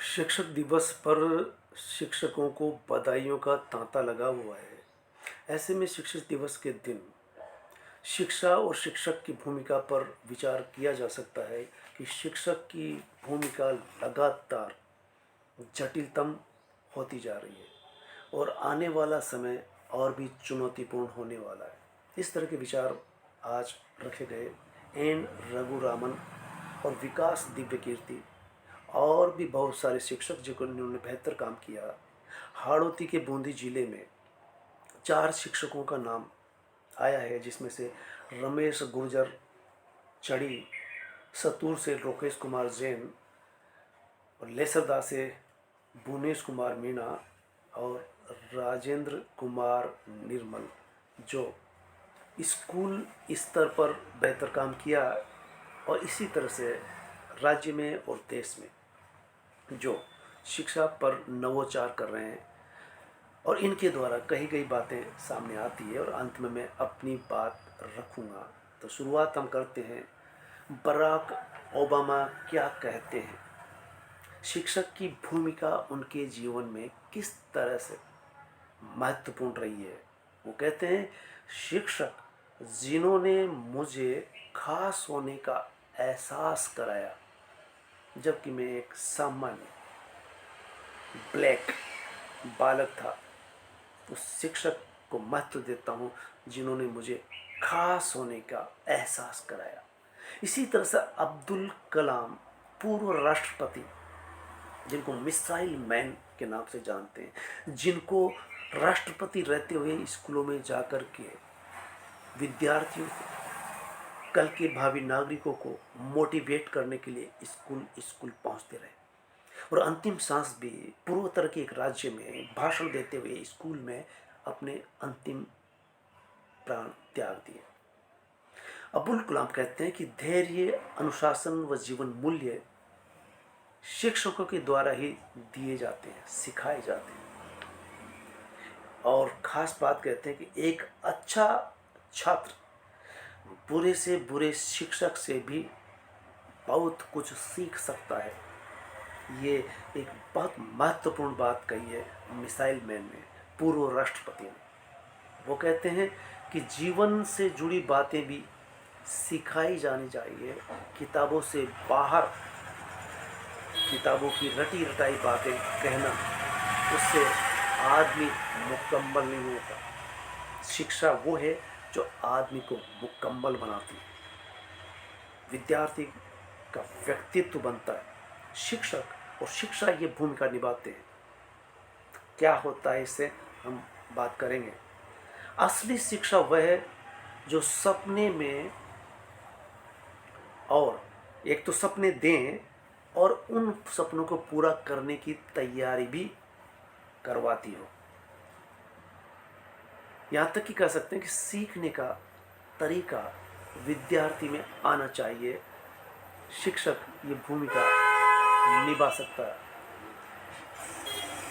शिक्षक दिवस पर शिक्षकों को बधाइयों का तांता लगा हुआ है। ऐसे में शिक्षक दिवस के दिन शिक्षा और शिक्षक की भूमिका पर विचार किया जा सकता है कि शिक्षक की भूमिका लगातार जटिलतम होती जा रही है और आने वाला समय और भी चुनौतीपूर्ण होने वाला है। इस तरह के विचार आज रखे गए एन रघुरामन और विकास दिव्यकीर्ति और भी बहुत सारे शिक्षक जिन्होंने बेहतर काम किया। हाड़ौती के बूंदी जिले में 4 शिक्षकों का नाम आया है, जिसमें से रमेश गुर्जर चढ़ी, सतूर से लोकेश कुमार जैन और लेसरदा से भुवनेश कुमार मीणा और राजेंद्र कुमार निर्मल, जो स्कूल स्तर पर बेहतर काम किया और इसी तरह से राज्य में और देश में जो शिक्षा पर नवोचार कर रहे हैं और इनके द्वारा कही गई बातें सामने आती है और अंत में मैं अपनी बात रखूँगा। तो शुरुआत हम करते हैं। बराक ओबामा क्या कहते हैं? शिक्षक की भूमिका उनके जीवन में किस तरह से महत्वपूर्ण रही है? वो कहते हैं, शिक्षक जिन्होंने मुझे खास होने का एहसास कराया जबकि मैं एक सामान्य ब्लैक बालक था, उस शिक्षक को महत्व देता हूँ जिन्होंने मुझे खास होने का एहसास कराया। इसी तरह से अब्दुल कलाम, पूर्व राष्ट्रपति, जिनको मिसाइल मैन के नाम से जानते हैं, जिनको राष्ट्रपति रहते हुए स्कूलों में जाकर के विद्यार्थियों को, कल के भावी नागरिकों को मोटिवेट करने के लिए स्कूल स्कूल पहुंचते रहे और अंतिम सांस भी पूर्वोत्तर के एक राज्य में भाषण देते हुए स्कूल में अपने अंतिम प्राण त्याग दिए। अब्दुल कलाम कहते हैं कि धैर्य, अनुशासन व जीवन मूल्य शिक्षकों के द्वारा ही दिए जाते हैं, सिखाए जाते हैं। और ख़ास बात कहते हैं कि एक अच्छा छात्र बुरे से बुरे शिक्षक से भी बहुत कुछ सीख सकता है। ये एक बहुत महत्वपूर्ण बात कही है मिसाइल मैन ने, पूर्व राष्ट्रपति ने। वो कहते हैं कि जीवन से जुड़ी बातें भी सिखाई जानी चाहिए। किताबों से बाहर किताबों की रटी रटाई बातें कहना, उससे आदमी मुकम्मल नहीं होता। शिक्षा वो है जो आदमी को मुकम्मल बनाती है, विद्यार्थी का व्यक्तित्व बनता है। शिक्षक और शिक्षा ये भूमिका निभाते हैं। क्या होता है इससे हम बात करेंगे। असली शिक्षा वह है जो सपने में, और एक तो सपने दें और उन सपनों को पूरा करने की तैयारी भी करवाती हो। यहाँ तक कि कह सकते हैं कि सीखने का तरीका विद्यार्थी में आना चाहिए। शिक्षक ये भूमिका निभा सकता है।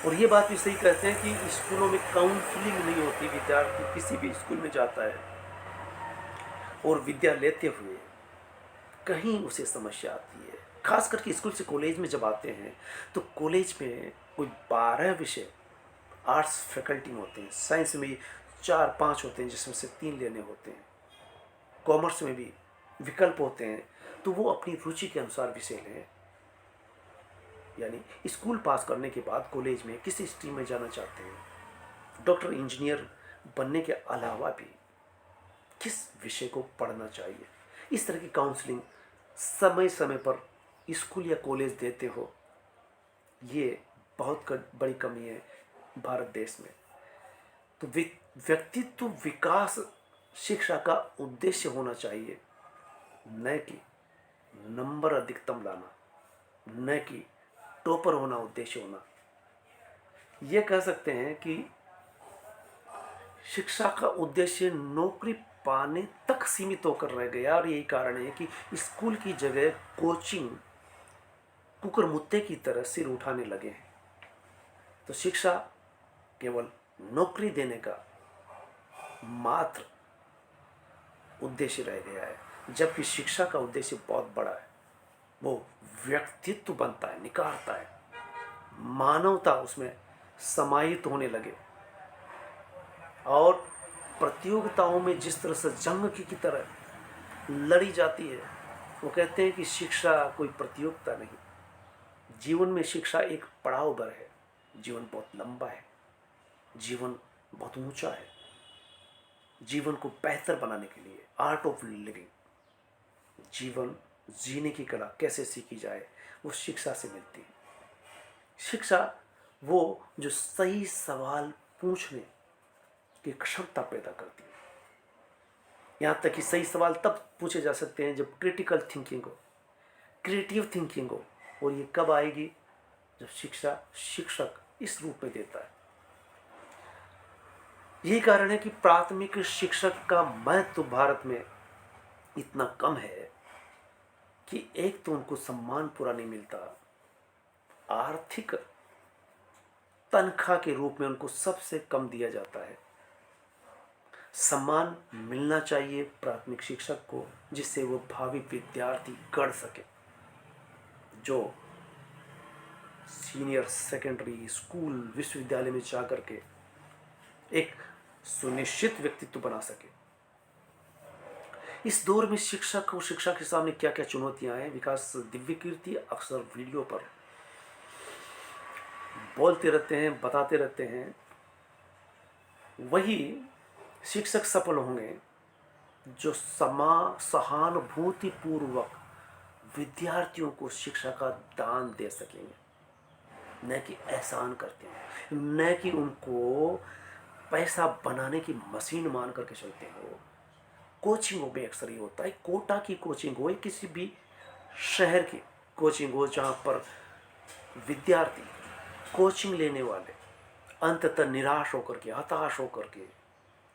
और ये बात भी सही कहते हैं कि स्कूलों में काउंसलिंग नहीं होती। विद्यार्थी किसी भी स्कूल में जाता है और विद्या लेते हुए कहीं उसे समस्या आती है, खास करके स्कूल से कॉलेज में जब आते हैं तो कॉलेज में कोई 12 विषय आर्ट्स फैकल्टी में होते हैं, साइंस में 4-5 होते हैं जिसमें से 3 लेने होते हैं, कॉमर्स में भी विकल्प होते हैं, तो वो अपनी रुचि के अनुसार विषय लें। यानी स्कूल पास करने के बाद कॉलेज में किस स्ट्रीम में जाना चाहते हैं, डॉक्टर, इंजीनियर बनने के अलावा भी किस विषय को पढ़ना चाहिए, इस तरह की काउंसलिंग समय समय पर स्कूल या कॉलेज देते हो। ये बहुत बड़ी कमी है भारत देश में। तो व्यक्तित्व विकास शिक्षा का उद्देश्य होना चाहिए, न कि नंबर अधिकतम लाना, न कि टॉपर होना उद्देश्य होना। ये कह सकते हैं कि शिक्षा का उद्देश्य नौकरी पाने तक सीमित होकर रह गया और यही कारण है कि स्कूल की जगह कोचिंग कुकर मुत्ते की तरह सिर उठाने लगे हैं। तो शिक्षा केवल नौकरी देने का मात्र उद्देश्य रह गया है, जबकि शिक्षा का उद्देश्य बहुत बड़ा है। वो व्यक्तित्व बनता है, निखारता है। मानवता उसमें समाहित होने लगे। और प्रतियोगिताओं में जिस तरह से जंग की तरह लड़ी जाती है, वो कहते हैं कि शिक्षा कोई प्रतियोगिता नहीं, जीवन में शिक्षा एक पड़ाव भर है। जीवन बहुत लंबा है, जीवन बहुत ऊंचा है। जीवन को बेहतर बनाने के लिए आर्ट ऑफ लिविंग, जीवन जीने की कला कैसे सीखी जाए, वो शिक्षा से मिलती है। शिक्षा वो जो सही सवाल पूछने की क्षमता पैदा करती है। यहाँ तक कि सही सवाल तब पूछे जा सकते हैं जब क्रिटिकल थिंकिंग हो, क्रिएटिव थिंकिंग हो। और ये कब आएगी? जब शिक्षा शिक्षक इस रूप में देता है। यही कारण है कि प्राथमिक शिक्षक का महत्व भारत में इतना कम है कि एक तो उनको सम्मान पूरा नहीं मिलता, आर्थिक तनख्वाह के रूप में उनको सबसे कम दिया जाता है। सम्मान मिलना चाहिए प्राथमिक शिक्षक को, जिससे वो भावी विद्यार्थी गढ़ सके, जो सीनियर सेकेंडरी स्कूल विश्वविद्यालय में जाकर के एक सुनिश्चित व्यक्तित्व बना सके। इस दौर में शिक्षक और शिक्षा के सामने क्या क्या चुनौतियां हैं? विकास दिव्य कीर्ति अक्सर वीडियो पर बोलते रहते हैं, बताते रहते हैं। वही शिक्षक सफल होंगे जो सहानुभूति पूर्वक विद्यार्थियों को शिक्षा का दान दे सकेंगे, न कि एहसान करते हैं, न कि उनको पैसा बनाने की मशीन मान करके चलते हो। कोचिंगों में अक्सर ये होता है, कोटा की कोचिंग हो, किसी भी शहर की कोचिंग हो, जहाँ पर विद्यार्थी कोचिंग लेने वाले अंततः निराश होकर के, हताश होकर के,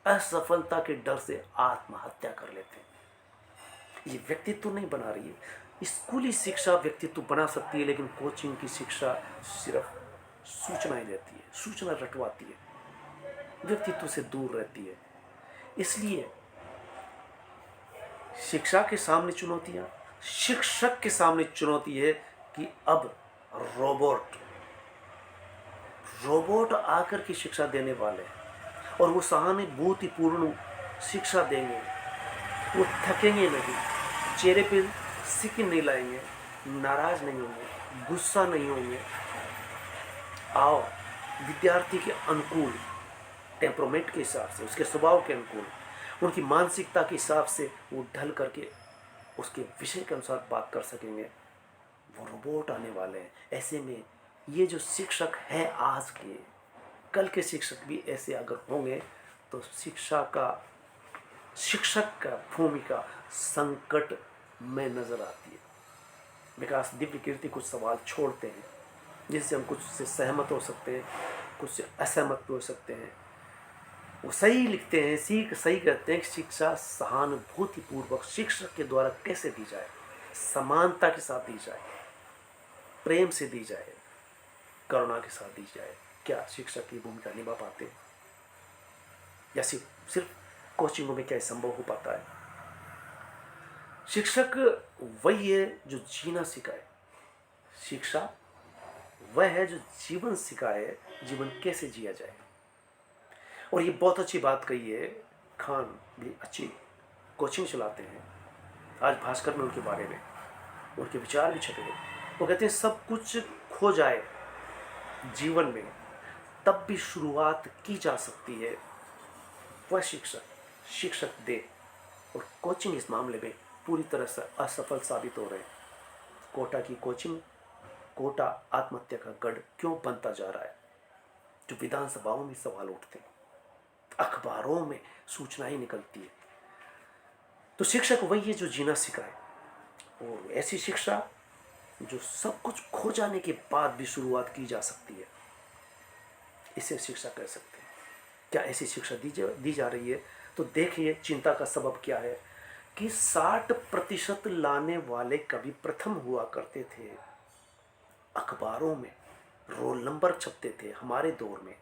असफलता के डर से आत्महत्या कर लेते हैं। ये व्यक्तित्व नहीं बना रही है। स्कूली शिक्षा व्यक्तित्व बना सकती है, लेकिन कोचिंग की शिक्षा सिर्फ सूचनाएं देती है, सूचना रटवाती है, व्यक्तित्व से दूर रहती है। इसलिए शिक्षा के सामने चुनौतियां, शिक्षक के सामने चुनौती है कि अब रोबोट आकर के शिक्षा देने वाले हैं, और वो सहानुभूतिपूर्ण शिक्षा देंगे। वो थकेंगे नहीं, चेहरे पे सिक्किन नहीं लाएंगे, नाराज नहीं होंगे, गुस्सा नहीं होंगे। आओ विद्यार्थी के अनुकूल, टेम्परामेंट के हिसाब से, उसके स्वभाव के अनुकूल, उनकी मानसिकता के हिसाब से वो ढल करके उसके विषय के अनुसार बात कर सकेंगे। वो रोबोट आने वाले हैं। ऐसे में ये जो शिक्षक है आज के, कल के शिक्षक भी ऐसे अगर होंगे तो शिक्षक का भूमिका संकट में नजर आती है। विकास दिव्य कीर्ति कुछ सवाल छोड़ते हैं जिससे हम कुछ से सहमत हो सकते हैं, कुछ से असहमत हो सकते हैं। वो सही लिखते हैं, सही कहते हैं कि शिक्षा सहानुभूतिपूर्वक शिक्षक के द्वारा कैसे दी जाए, समानता के साथ दी जाए, प्रेम से दी जाए, करुणा के साथ दी जाए। क्या शिक्षक की भूमिका निभा पाते हैं? या सिर्फ कोचिंगों में क्या संभव हो पाता है? शिक्षक वही है जो जीना सिखाए। शिक्षा वह है जो जीवन सिखाए, जीवन कैसे जिया जाए। और ये बहुत अच्छी बात कही है, खान भी अच्छी कोचिंग चलाते हैं। आज भास्कर में उनके बारे में उनके विचार भी छपे हैं। वो कहते हैं सब कुछ खो जाए जीवन में तब भी शुरुआत की जा सकती है, वह शिक्षक दे। और कोचिंग इस मामले में पूरी तरह से असफल साबित हो रहे हैं। कोटा की कोचिंग, कोटा आत्महत्या का गढ़ क्यों बनता जा रहा है? जो विधानसभाओं में सवाल उठते हैं, अखबारों में सूचनाएं निकलती है। तो शिक्षक वही है जो जीना सिखाए। और ऐसी शिक्षा जो सब कुछ खो जाने के बाद भी शुरुआत की जा सकती है, इसे शिक्षा कह सकते हैं। क्या ऐसी शिक्षा दी जा रही है? तो देखिए चिंता का सबब क्या है कि 60% लाने वाले कभी प्रथम हुआ करते थे। अखबारों में रोल नंबर छपते थे हमारे दौर में।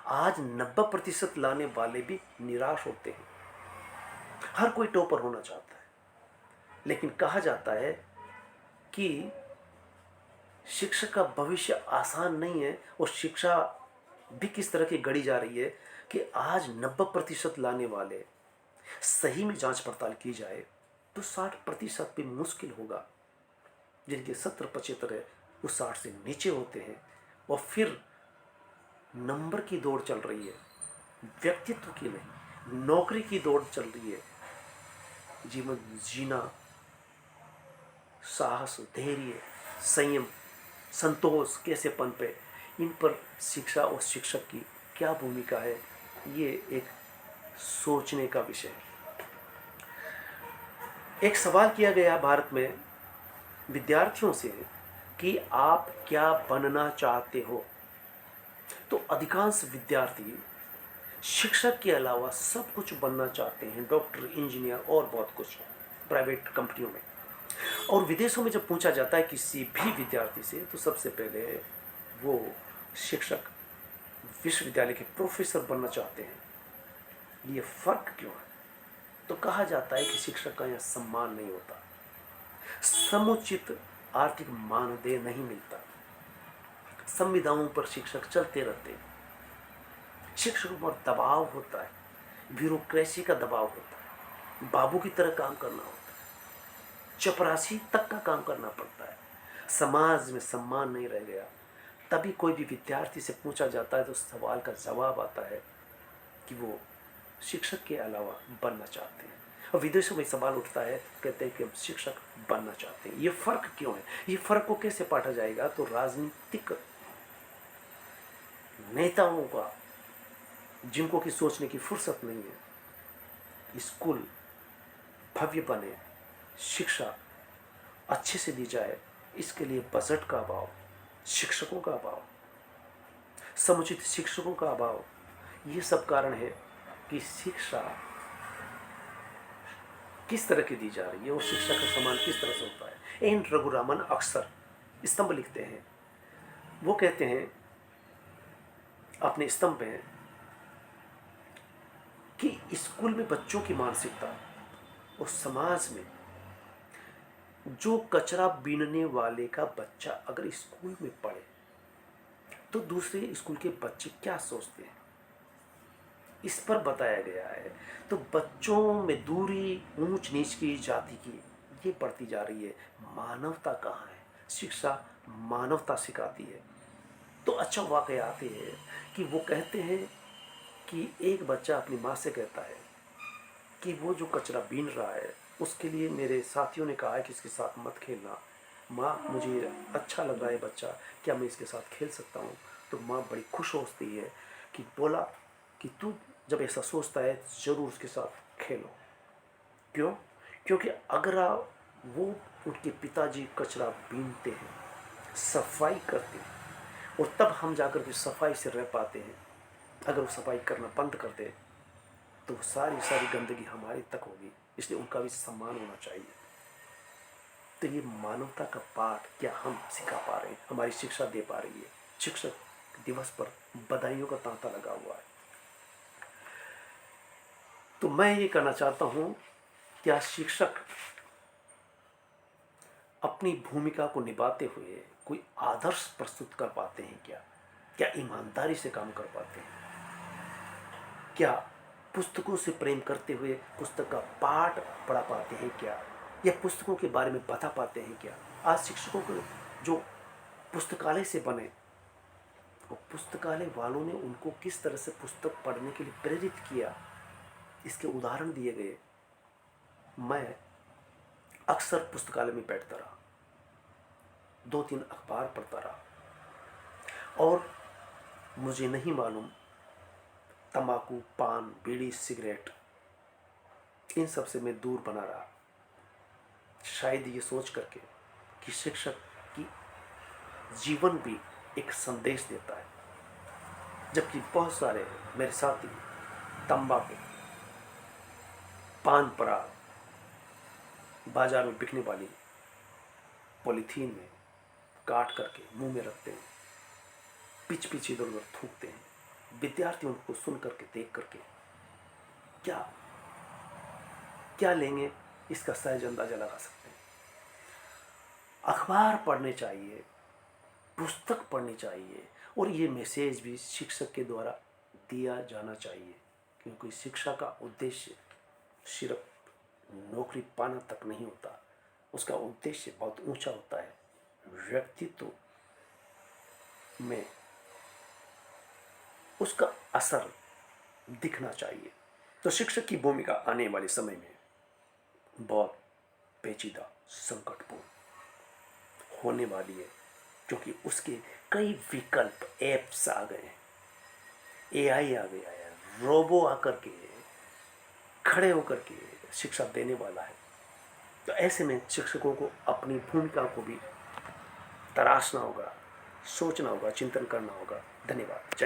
आज 90% लाने वाले भी निराश होते हैं। हर कोई टॉपर होना चाहता है, लेकिन कहा जाता है कि शिक्षक का भविष्य आसान नहीं है और शिक्षा भी किस तरह की गढ़ी जा रही है कि आज 90% लाने वाले सही में जांच पड़ताल की जाए तो 60% भी मुश्किल होगा। जिनके 70-75 है वो 60 से नीचे होते हैं और फिर नंबर की दौड़ चल रही है, व्यक्तित्व की नहीं, नौकरी की दौड़ चल रही है। जीवन जीना, साहस, धैर्य, संयम, संतोष कैसे पनपे, इन पर शिक्षा और शिक्षक की क्या भूमिका है, ये एक सोचने का विषय है। एक सवाल किया गया भारत में विद्यार्थियों से कि आप क्या बनना चाहते हो, तो अधिकांश विद्यार्थी शिक्षक के अलावा सब कुछ बनना चाहते हैं, डॉक्टर, इंजीनियर और बहुत कुछ प्राइवेट कंपनियों में। और विदेशों में जब पूछा जाता है किसी भी विद्यार्थी से तो सबसे पहले वो शिक्षक, विश्वविद्यालय के प्रोफेसर बनना चाहते हैं। ये फर्क क्यों है? तो कहा जाता है कि शिक्षक का यहाँ सम्मान नहीं होता, समुचित आर्थिक मानदेय नहीं मिलता, संविधाओं पर शिक्षक चलते रहते हैं, शिक्षकों पर दबाव होता है, ब्यूरोक्रेसी का दबाव होता है, बाबू की तरह काम करना होता है, चपरासी तक का काम करना पड़ता है, समाज में सम्मान नहीं रह गया। तभी कोई भी विद्यार्थी से पूछा जाता है तो सवाल का जवाब आता है कि वो शिक्षक के अलावा बनना चाहते हैं। और विदेशों में सवाल उठता है, कहते हैं कि हम शिक्षक बनना चाहते हैं। ये फर्क क्यों है? ये फर्क को कैसे पाटा जाएगा? तो राजनीतिक नेताओं का, जिनको की सोचने की फुर्सत नहीं है, स्कूल भव्य बने, शिक्षा अच्छे से दी जाए, इसके लिए बजट का अभाव, शिक्षकों का अभाव, समुचित शिक्षकों का अभाव, ये सब कारण है कि शिक्षा किस तरह की दी जा रही है और शिक्षा का सम्मान किस तरह से होता है। एन रघुरामन अक्सर स्तंभ लिखते हैं। वो कहते हैं अपने स्तंभ में कि स्कूल में बच्चों की मानसिकता और समाज में जो कचरा बीनने वाले का बच्चा अगर स्कूल में पढ़े तो दूसरे स्कूल के बच्चे क्या सोचते हैं, इस पर बताया गया है। तो बच्चों में दूरी, ऊंच नीच की, जाति की, ये बढ़ती जा रही है। मानवता कहाँ है? शिक्षा मानवता सिखाती है। तो अच्छा वाकया आते हैं कि वो कहते हैं कि एक बच्चा अपनी माँ से कहता है कि वो जो कचरा बीन रहा है उसके लिए मेरे साथियों ने कहा है कि इसके साथ मत खेलना। माँ, मुझे अच्छा लग रहा है बच्चा, क्या मैं इसके साथ खेल सकता हूँ? तो माँ बड़ी खुश होती है कि बोला कि तू जब ऐसा सोचता है तो ज़रूर उसके साथ खेलो। क्यों? क्योंकि अगर वो, उनके पिताजी कचरा बीनते हैं, सफाई करते हैं और तब हम जाकर के सफाई से रह पाते हैं। अगर वो सफाई करना बंद कर दे तो सारी सारी गंदगी हमारी तक होगी, इसलिए उनका भी सम्मान होना चाहिए। तो ये मानवता का पाठ क्या हम सिखा पा रहे हैं, हमारी शिक्षा दे पा रही है? शिक्षक दिवस पर बधाइयों का तांता लगा हुआ है। तो मैं ये कहना चाहता हूँ, क्या शिक्षक अपनी भूमिका को निभाते हुए कोई आदर्श प्रस्तुत कर पाते हैं? क्या ईमानदारी से काम कर पाते हैं? क्या पुस्तकों से प्रेम करते हुए पुस्तक का पाठ पढ़ा पाते हैं? या पुस्तकों के बारे में बता पाते हैं? क्या आज शिक्षकों को जो पुस्तकालय से बने, वो पुस्तकालय वालों ने उनको किस तरह से पुस्तक पढ़ने के लिए प्रेरित किया, इसके उदाहरण दिए गए। मैं अक्सर पुस्तकालय में बैठता रहा, 2-3 अखबार पढ़ता रहा और मुझे नहीं मालूम तंबाकू, पान, बीड़ी, सिगरेट, इन सब से मैं दूर बना रहा, शायद ये सोच करके कि शिक्षक की जीवन भी एक संदेश देता है। जबकि बहुत सारे मेरे साथी तंबाकू, पान पराग, बाजार में बिकने वाली पॉलीथीन में काट करके मुंह में रखते हैं, पिच पिच इधर उधर थूकते हैं। विद्यार्थी उनको सुन करके, देख करके क्या क्या लेंगे, इसका सहज अंदाजा लगा सकते हैं। अखबार पढ़ने चाहिए, पुस्तक पढ़नी चाहिए और ये मैसेज भी शिक्षक के द्वारा दिया जाना चाहिए, क्योंकि शिक्षा का उद्देश्य सिर्फ नौकरी पाना तक नहीं होता, उसका उद्देश्य बहुत ऊंचा होता है। व्यक्तित्व में उसका असर दिखना चाहिए। तो शिक्षक की भूमिका आने वाले समय में बहुत पेचीदा, संकटपूर्ण होने वाली है, क्योंकि उसके कई विकल्प, ऐप्स आ गए हैं, एआई आ गया है, रोबो आकर के खड़े होकर के शिक्षा देने वाला है। तो ऐसे में शिक्षकों को अपनी भूमिका को भी तराशना होगा, सोचना होगा, चिंतन करना होगा। धन्यवाद। जय